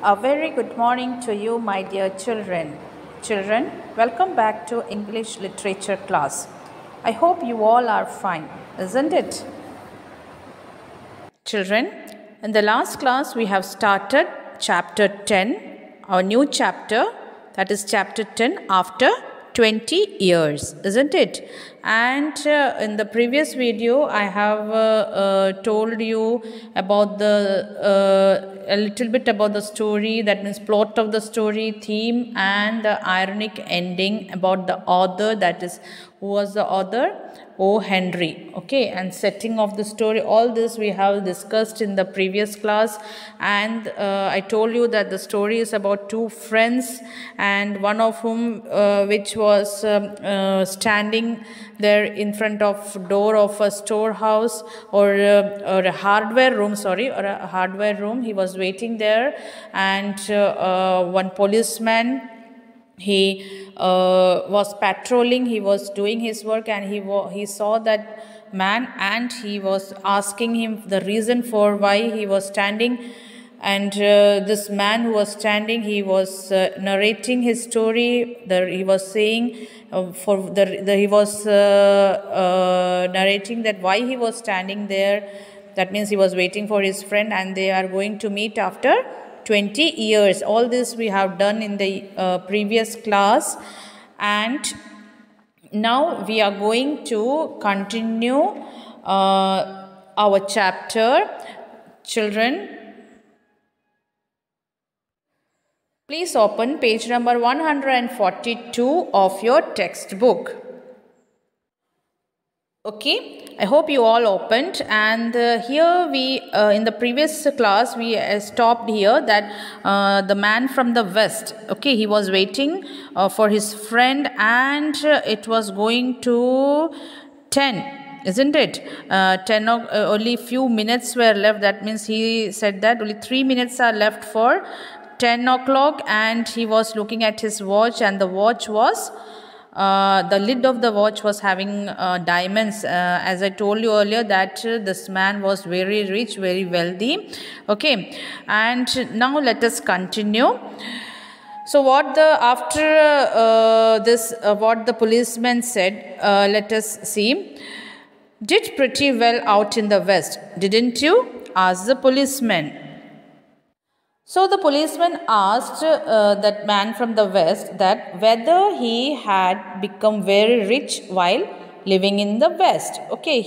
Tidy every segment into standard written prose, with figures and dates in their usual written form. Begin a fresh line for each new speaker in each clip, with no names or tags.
A very good morning to you, my dear children. Children, welcome back to English literature class. I hope you all are fine, isn't it? Children, in the last class we have started chapter 10, our new chapter, that is chapter 10 after 20 years, isn't it? And in the previous video I have told you about a little bit about the story, that means plot of the story, theme, and the ironic ending about the author, that is who was the author? O. Henry. Okay, and setting of the story, all this we have discussed in the previous class. And I told you that the story is about two friends, and one of whom which was standing there in front of door of a storehouse or a hardware room. He was waiting there, and one policeman, he was patrolling, he was doing his work, and he saw that man, and he was asking him the reason for why he was standing. And this man who was standing, he was narrating his story. He was saying narrating that why he was standing there. That means he was waiting for his friend, and they are going to meet after 20 years. All this we have done in the previous class, and now we are going to continue our chapter. Children, please open page number 142 of your textbook. Okay, I hope you all opened, and here we in the previous class we stopped here that the man from the west, okay, he was waiting for his friend, and it was going to 10, isn't it? 10 only few minutes were left. That means he said that only 3 minutes are left for 10 o'clock, and he was looking at his watch, and the watch was the lid of the watch was having diamonds. As I told you earlier that this man was very rich, very wealthy. Okay, and now let us continue. So what the policeman said, let us see. Did pretty well out in the west, didn't you? Asked the policeman. So the policeman asked that man from the west that whether he had become very rich while living in the west. Okay,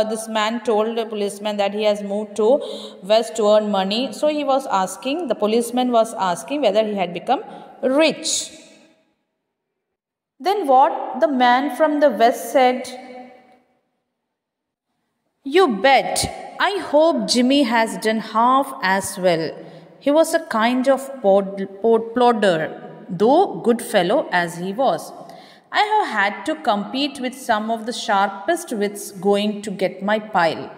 this man told the policeman that he has moved to west to earn money. So the policeman was asking whether he had become rich. Then what the man from the west said? You bet. I hope Jimmy has done half as well. He was a kind of plodder, though good fellow as he was. I have had to compete with some of the sharpest wits going to get my pile.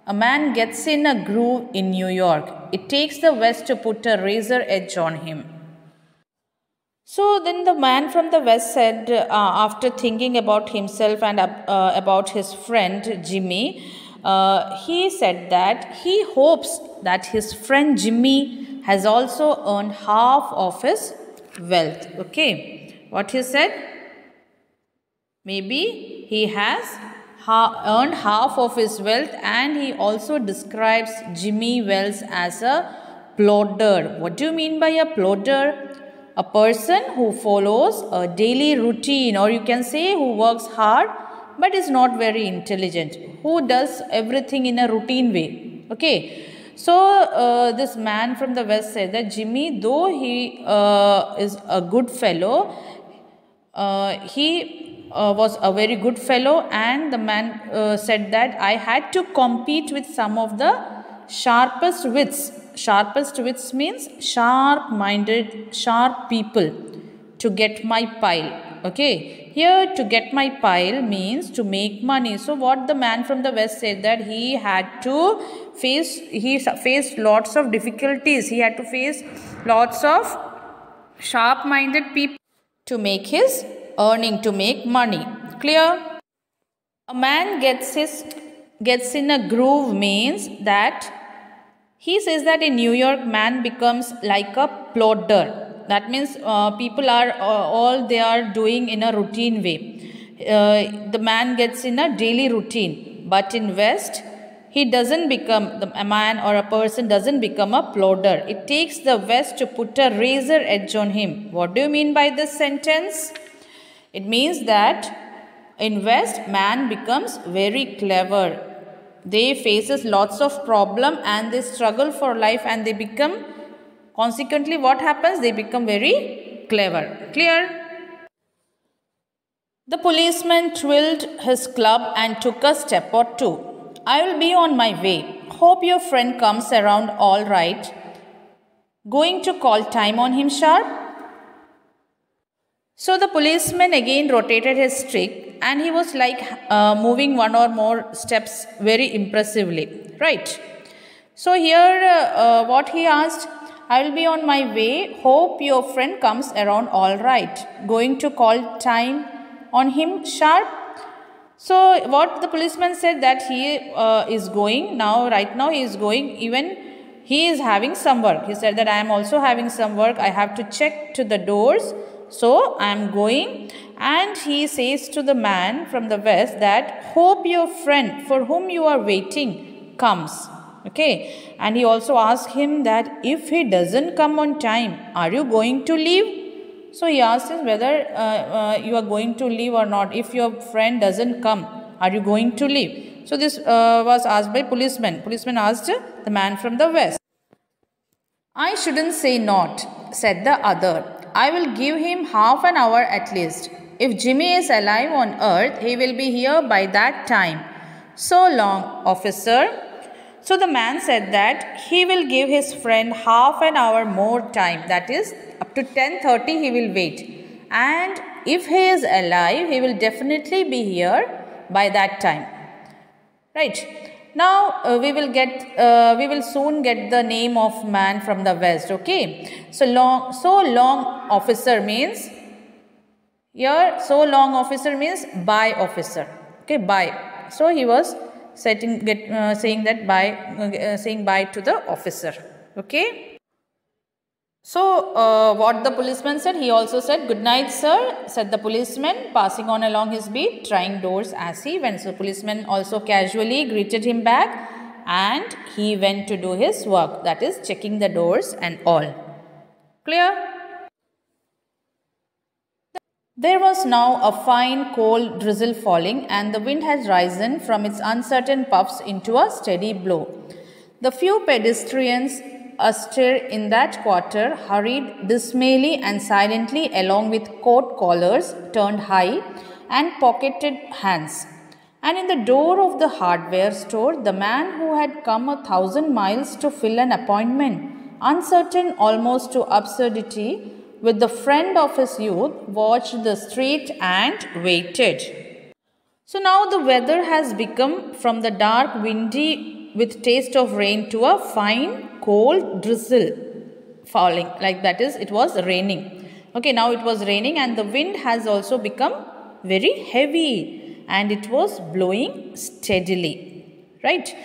A man gets in a groove in New York. It takes the West to put a razor edge on him. So then the man from the west said, after thinking about himself and about his friend Jimmy, he said that he hopes that his friend Jimmy has also earned half of his wealth. Okay, what he said? Maybe he has earned half of his wealth, and he also describes Jimmy Wells as a plodder. What do you mean by a plodder? A person who follows a daily routine, or you can say who works hard but is not very intelligent, who does everything in a routine way. Okay, so this man from the west said that Jimmy, though he is a good fellow, he was a very good fellow, and the man said that I had to compete with some of the sharpest wits. Sharpest wits means sharp-minded, sharp people to get my pile. Okay, here to get my pile means to make money. So what the man from the west said that he faced lots of difficulties. He had to face lots of sharp-minded people to make his earning, to make money. Clear? A man gets in a groove means that He says that in New York, man becomes like a plodder. That means people are all they are doing in a routine way. The man gets in a daily routine. But in West, he doesn't become, a man or a person doesn't become a plodder. It takes the West to put a razor edge on him. What do you mean by this sentence? It means that in West, man becomes very clever. They faces lots of problem and they struggle for life and they become, consequently what happens? They become very clever. Clear? The policeman twirled his club and took a step or two. I will be on my way. Hope your friend comes around all right. Going to call time on him sharp? So the policeman again rotated his stick and he was like moving one or more steps very impressively. Right. So here what he asked, I will be on my way. Hope your friend comes around all right. Going to call time on him sharp? So what the policeman said that he is going now, right now he is going, even he is having some work. He said that I am also having some work. I have to check to the doors. So I am going, and he says to the man from the West that hope your friend for whom you are waiting comes. Okay. And he also asked him that if he doesn't come on time, are you going to leave? So he asked him whether you are going to leave or not. If your friend doesn't come, are you going to leave? So this was asked by policeman. Policeman asked the man from the West. I shouldn't say not, said the other. I will give him half an hour at least. If Jimmy is alive on earth, he will be here by that time. So long, officer. So the man said that he will give his friend half an hour more time. That is, up to 10:30 he will wait. And if he is alive, he will definitely be here by that time. Right. Now we will soon get the name of man from the West. Okay. So long officer means, here so long officer means bye officer. Okay, bye. So he was saying bye to the officer. Okay. So what the policeman said, he also said, good night sir, said the policeman, passing on along his beat, trying doors as he went. So policeman also casually greeted him back and he went to do his work, that is checking the doors and all. Clear? There was now a fine cold drizzle falling and the wind had risen from its uncertain puffs into a steady blow. The few pedestrians astir in that quarter hurried dismally and silently along with coat collars turned high and pocketed hands. And in the door of the hardware store, the man who had come 1,000 miles to fill an appointment, uncertain almost to absurdity, with the friend of his youth, watched the street and waited. So now the weather has become from the dark, windy with taste of rain to a fine, cold drizzle falling. Like that is, it was raining. Okay, now it was raining and the wind has also become very heavy and it was blowing steadily. Right?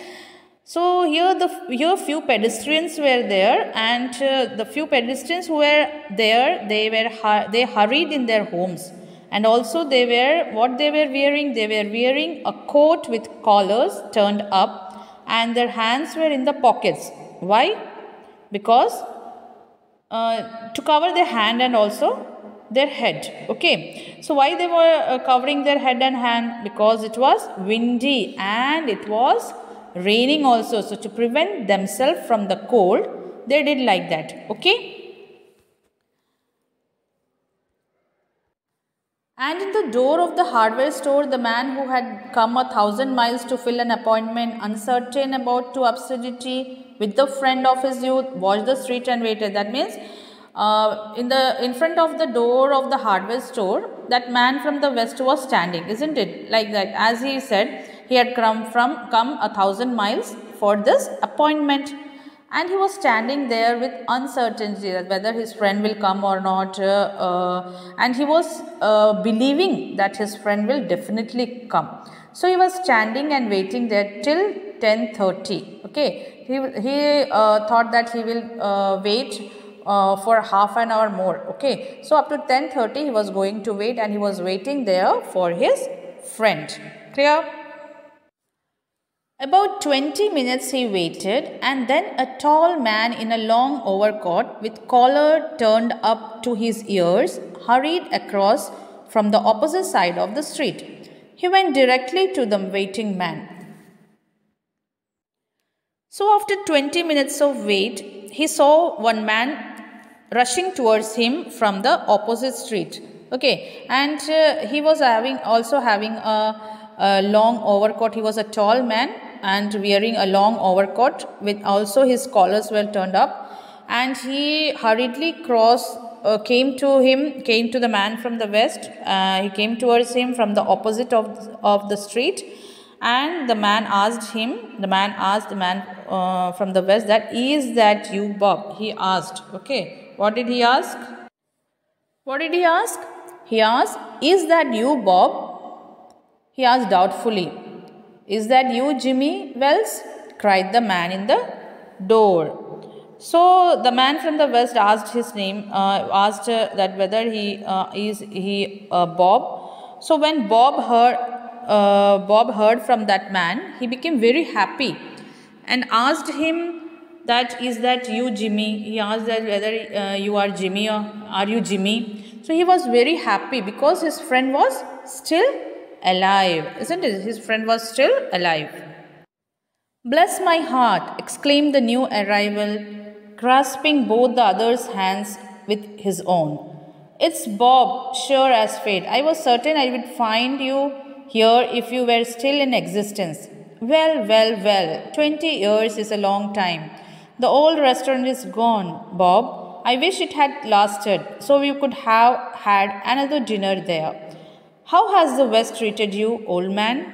So here few pedestrians were there, and the few pedestrians who were there, they hurried in their homes, and also they were wearing a coat with collars turned up, and their hands were in the pockets. Why? Because to cover their hand and also their head. Okay. So why they were covering their head and hand? Because it was windy and it was raining also. So to prevent themselves from the cold, they did like that. Okay. And in the door of the hardware store, the man who had come 1,000 miles to fill an appointment, uncertain about to absurdity, with the friend of his youth, watched the street and waited. That means in front of the door of the hardware store, that man from the West was standing, isn't it? Like that. As he said, he had come 1,000 miles for this appointment, and he was standing there with uncertainty that whether his friend will come or not, and he was believing that his friend will definitely come. So he was standing and waiting there till 10:30. Okay, he thought that he will wait for half an hour more. Okay, so up to 10:30 he was going to wait, and he was waiting there for his friend. Clear? About 20 minutes he waited, and then a tall man in a long overcoat with collar turned up to his ears hurried across from the opposite side of the street. He went directly to the waiting man. So after 20 minutes of wait, he saw one man rushing towards him from the opposite street. Okay, and he was having a long overcoat. He was a tall man and wearing a long overcoat with also his collars were turned up, and he hurriedly came to the man from the west. He came towards him from the opposite of the street, and the man asked the man from the west, that is that you, Bob? He asked. Okay, what did he ask? He asked, is that you, Bob? He asked doubtfully. Is that you, Jimmy Wells? Cried the man in the door. So the man from the west asked his name, that whether he Bob. So when Bob heard from that man, he became very happy and asked him that, is that you, Jimmy? He asked that whether you are Jimmy, or are you Jimmy? So he was very happy because his friend was still alive, isn't it? His friend was still alive. Bless my heart, exclaimed the new arrival, grasping both the other's hands with his own. It's Bob, sure as fate. I was certain I would find you here if you were still in existence. Well, 20 years is a long time. The old restaurant is gone, Bob. I wish it had lasted, so we could have had another dinner there. How has the West treated you, old man?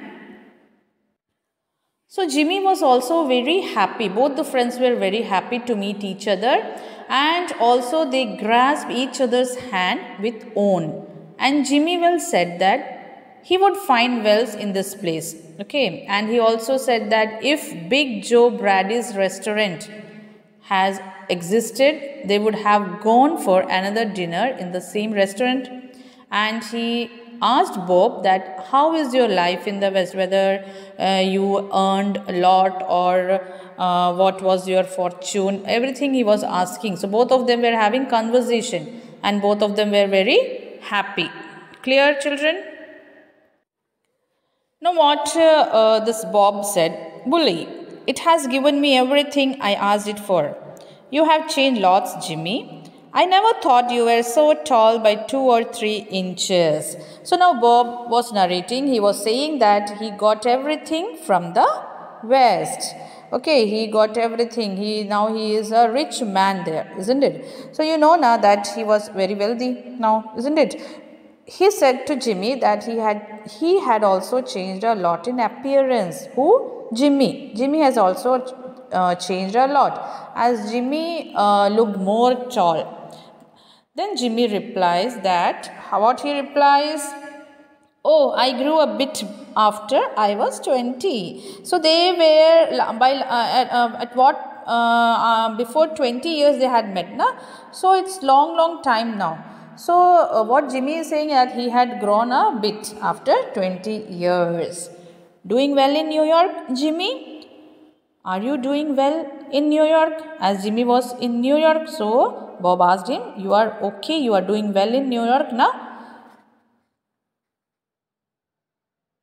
So Jimmy was also very happy. Both the friends were very happy to meet each other, and also they grasped each other's hand with own. And Jimmy Wells said that he would find Wells in this place. Okay, and he also said that if Big Joe Brady's restaurant has existed, they would have gone for another dinner in the same restaurant. And he asked Bob that how is your life in the West, whether you earned a lot or what was your fortune, everything he was asking. So both of them were having conversation, and both of them were very happy. Clear, children? Now what this Bob said, Bully, it has given me everything I asked it for. You have changed lots, Jimmy. I never thought you were so tall by 2 or 3 inches. So now Bob was narrating. He was saying that he got everything from the West. Okay, he got everything. Now he is a rich man there, isn't it? So you know now that he was very wealthy now, isn't it? He said to Jimmy that he had also changed a lot in appearance. Who? Jimmy. Jimmy has also changed a lot, as Jimmy looked more tall. Then Jimmy replies that, what he replies? Oh, I grew a bit after I was 20. So they were before 20 years they had met, na? So it's long time now. So what Jimmy is saying that he had grown a bit after 20 years. Doing well in New York, Jimmy? Are you doing well in New York? As Jimmy was in New York, so Bob asked him, you are okay, you are doing well in New York, na?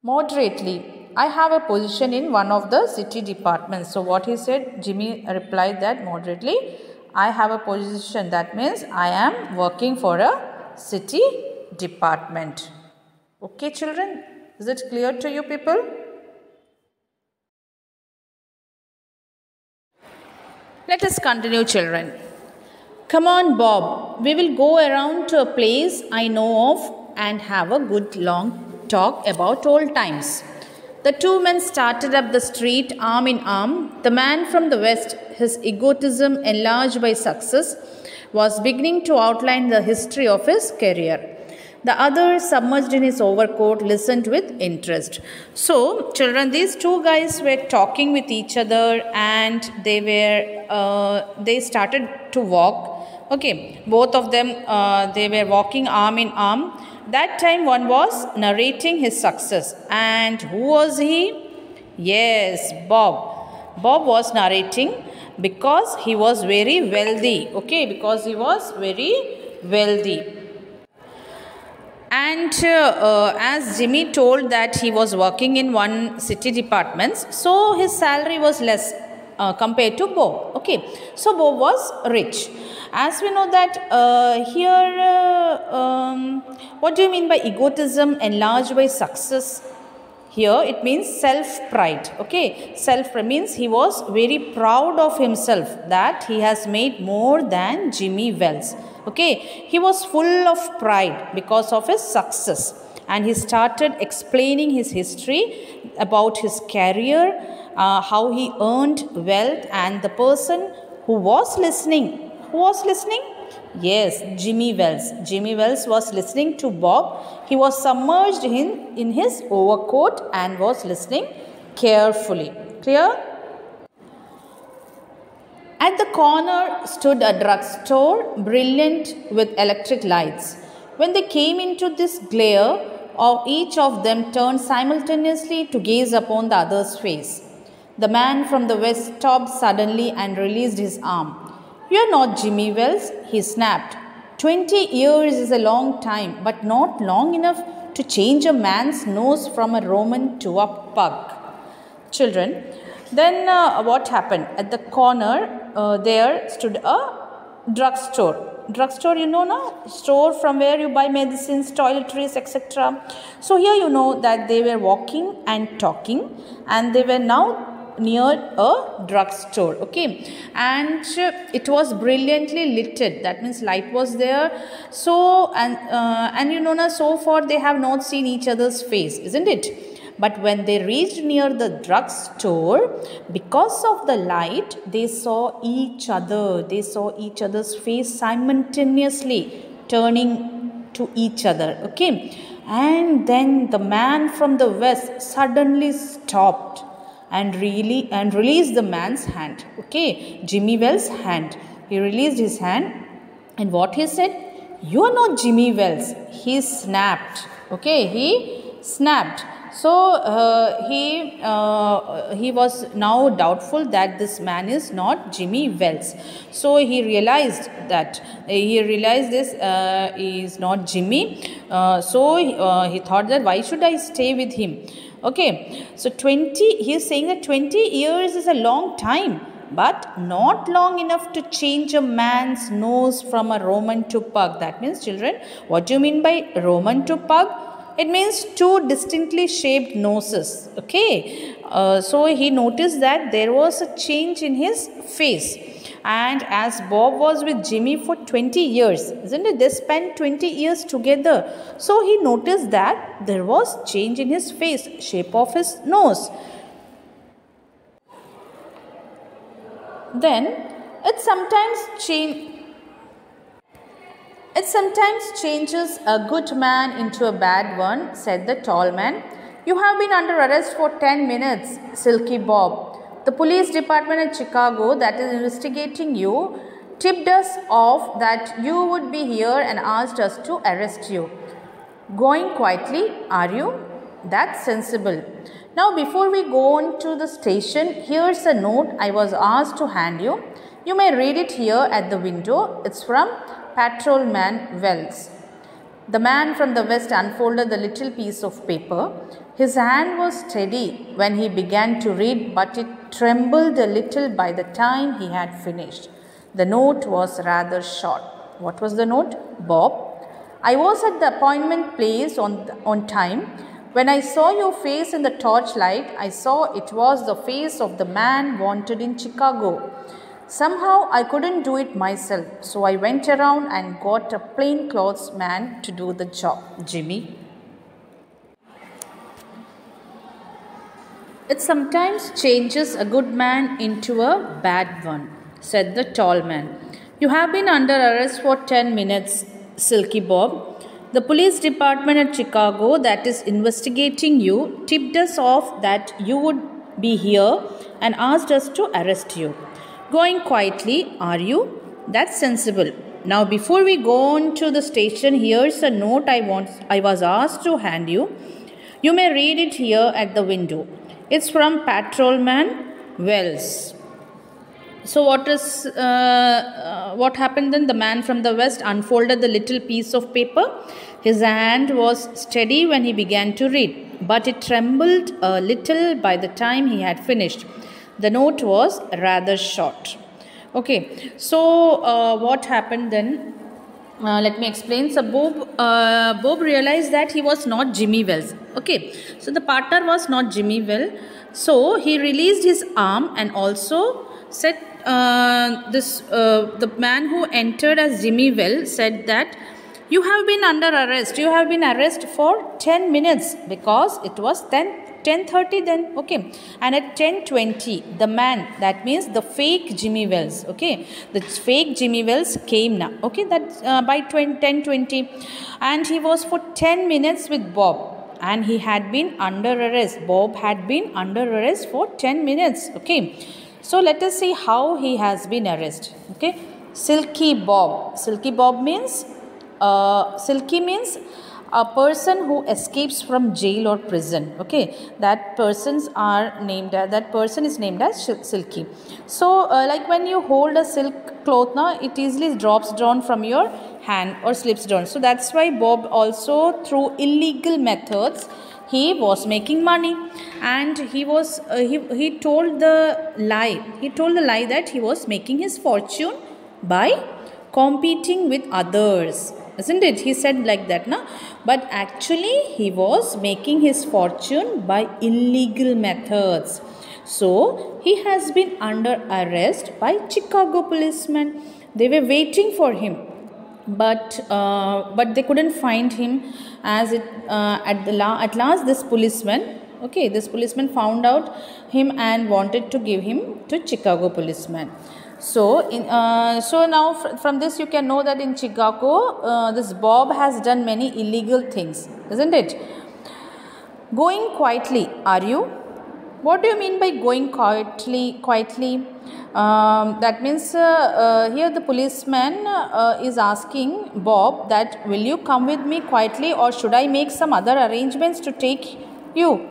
Moderately. I have a position in one of the city departments. So what he said, Jimmy replied that moderately, I have a position. That means I am working for a city department. Okay, children? Is it clear to you people? Let us continue, children. Come on, Bob. We will go around to a place I know of and have a good long talk about old times. The two men started up the street arm in arm. The man from the west, his egotism enlarged by success, was beginning to outline the history of his career. The other, submerged in his overcoat, listened with interest. So, children, these two guys were talking with each other, and they started to walk. Okay, both of them, they were walking arm in arm. That time one was narrating his success. And who was he? Yes, Bob. Bob was narrating because he was very wealthy. Okay, because he was very wealthy. And as Jimmy told that he was working in one city departments, so his salary was less compared to Bob. Okay, so Bob was rich. As we know that what do you mean by egotism enlarged by success? Here it means self-pride. Okay, self-pride means he was very proud of himself that he has made more than Jimmy Wells. Okay, he was full of pride because of his success, and he started explaining his history about his career, how he earned wealth, and the person who was listening. Who was listening? Yes, Jimmy Wells. Jimmy Wells was listening to Bob. He was submerged in his overcoat and was listening carefully. Clear? At the corner stood a drugstore, brilliant with electric lights. When they came into this glare, each of them turned simultaneously to gaze upon the other's face. The man from the west stopped suddenly and released his arm. "You are not Jimmy Wells," he snapped. 20 years is a long time, but not long enough to change a man's nose from a Roman to a pug. Children, then what happened? At the corner, there stood a drugstore. Drugstore, you know, no? Store from where you buy medicines, toiletries, etc. So here you know that they were walking and talking, and they were now near a drugstore. Okay, and it was brilliantly lighted. That means light was there. So and you know, so far they have not seen each other's face, isn't it? But when they reached near the drugstore, because of the light, they saw each other. They saw each other's face simultaneously turning to each other. Okay, and then the man from the west suddenly stopped and released the man's hand. Okay, Jimmy Wells' hand. He released his hand, and what he said? "You are not Jimmy Wells." He snapped. Okay, he snapped. So he was now doubtful that this man is not Jimmy Wells. So he realized this is not Jimmy. So he thought that why should I stay with him? Okay, so he is saying that 20 years is a long time, but not long enough to change a man's nose from a Roman to pug. That means, children, what do you mean by Roman to pug? It means two distinctly shaped noses. Okay, so he noticed that there was a change in his face. And as Bob was with Jimmy for 20 years, isn't it? They spent 20 years together. So he noticed that there was change in his face, shape of his nose. Then it sometimes changes a good man into a bad one, said the tall man. "You have been under arrest for 10 minutes, Silky Bob. The police department in Chicago that is investigating you tipped us off that you would be here and asked us to arrest you. Going quietly, are you? That's sensible. Now before we go on to the station, here's a note I was asked to hand you. You may read it here at the window. It's from Patrolman Wells." The man from the west unfolded the little piece of paper. His hand was steady when he began to read, but it trembled a little by the time he had finished. The note was rather short. What was the note? "Bob, I was at the appointment place on time. When I saw your face in the torchlight, I saw it was the face of the man wanted in Chicago. Somehow I couldn't do it myself, so I went around and got a plainclothes man to do the job. Jimmy." "It sometimes changes a good man into a bad one," said the tall man. "You have been under arrest for 10 minutes, Silky Bob. The police department at Chicago that is investigating you tipped us off that you would be here and asked us to arrest you. Going quietly, are you? That's sensible. Now, before we go on to the station, here's a note I was asked to hand you. You may read it here at the window. It's from Patrolman Wells. So what happened then? The man from the west unfolded the little piece of paper. His hand was steady when he began to read, but it trembled a little by the time he had finished. The note was rather short. Okay, so what happened then? Let me explain. So Bob realized that he was not Jimmy Wells. Okay, so the partner was not Jimmy Wells. So he released his arm and also said, the man who entered as Jimmy Wells said that you have been under arrest. You have been arrested for 10 minutes because it was 10:30 then. Okay, and at 10:20 the man, that means the fake Jimmy Wells, okay, the fake Jimmy Wells came now. Okay, that by 10:20, and he was for 10 minutes with Bob. And he had been under arrest. Bob had been under arrest for 10 minutes. Okay. So let us see how he has been arrested. Okay. Silky Bob. Silky Bob means, Silky means a person who escapes from jail or prison. Okay. That person is named as Silky. So like when you hold a silk cloth now, it easily drops down from your hand or slips down. So that's why Bob also, through illegal methods, he was making money, and he told the lie. He told the lie that he was making his fortune by competing with others, isn't it? He said like that, no? But actually he was making his fortune by illegal methods. So he has been under arrest by Chicago policemen. They were waiting for him, but they couldn't find him. At last this policeman found out him and wanted to give him to Chicago policeman. So now from this you can know that in Chicago this Bob has done many illegal things, isn't it? Going quietly, are you? What do you mean by going quietly? That means here the policeman is asking Bob that, will you come with me quietly, or should I make some other arrangements to take you?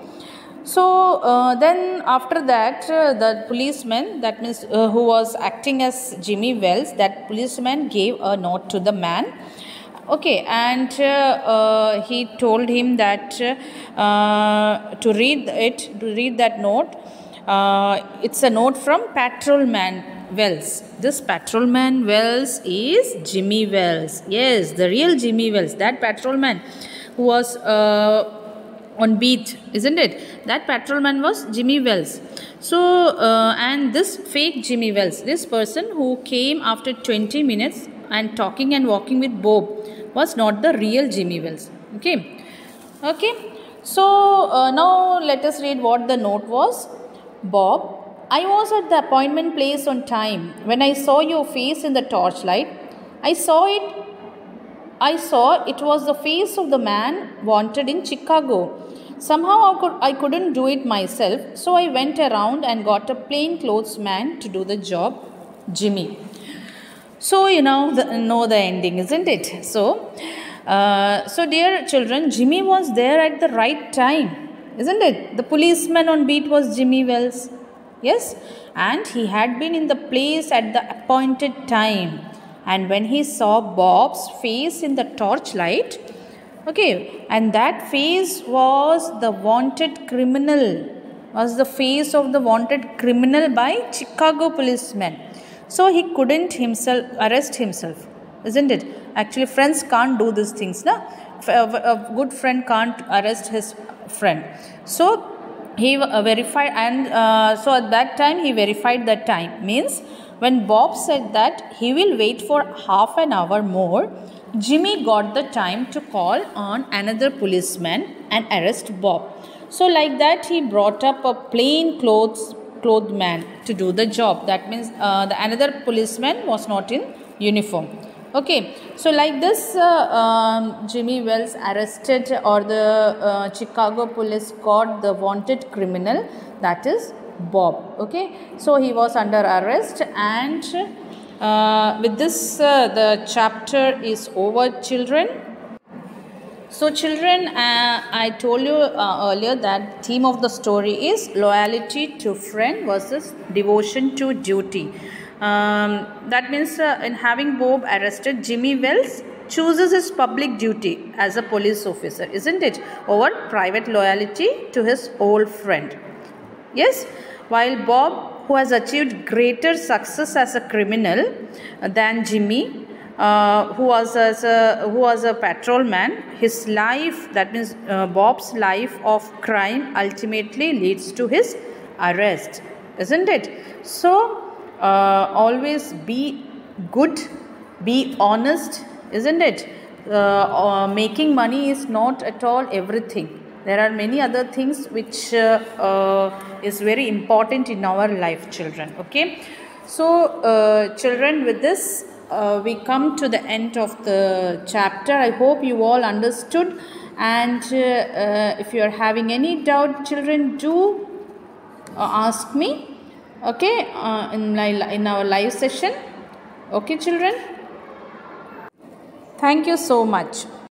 So then after that the policeman, that means who was acting as Jimmy Wells, that policeman gave a note to the man. Okay, and he told him that to read that note. It's a note from Patrolman Wells. This Patrolman Wells is Jimmy Wells. Yes, the real Jimmy Wells. That patrolman who was on beat, isn't it? That patrolman was Jimmy Wells. So, and this fake Jimmy Wells, this person who came after 20 minutes and talking and walking with Bob, was not the real Jimmy Wells. Okay. So now let us read what the note was. Bob, I was at the appointment place on time. When I saw your face in the torchlight, I saw it was the face of the man wanted in Chicago. Somehow I couldn't do it myself, so I went around and got a plainclothes man to do the job, Jimmy. So you know the ending, isn't it? So dear children, Jimmy was there at the right time, isn't it? The policeman on beat was Jimmy Wells. Yes, and he had been in the place at the appointed time. And when he saw Bob's face in the torchlight, okay, and that face was the wanted criminal, was the face of the wanted criminal by Chicago policemen. So he couldn't arrest himself, isn't it? Actually, friends can't do these things, no? A good friend can't arrest his friend. So he verified, and so at that time he verified that time. Means when Bob said that he will wait for half an hour more, Jimmy got the time to call on another policeman and arrest Bob. So like that he brought up a plainclothes man to do the job. That means the another policeman was not in uniform. Okay, so like this, Jimmy Wells arrested, or the Chicago police caught the wanted criminal, that is Bob. Okay, so he was under arrest, and with this, the chapter is over, children. So children, I told you earlier that theme of the story is loyalty to friend versus devotion to duty. That means in having Bob arrested, Jimmy Wells chooses his public duty as a police officer, isn't it, over private loyalty to his old friend. Yes, while Bob, who has achieved greater success as a criminal than Jimmy, who was a patrolman, his life, that means Bob's life of crime, ultimately leads to his arrest, isn't it? So always be good, be honest, isn't it? Making money is not at all everything. There are many other things which is very important in our life, children. Okay, so children, with this we come to the end of the chapter. I hope you all understood, and if you are having any doubt, children, do ask me, okay, in our live session. Okay, children, thank you so much.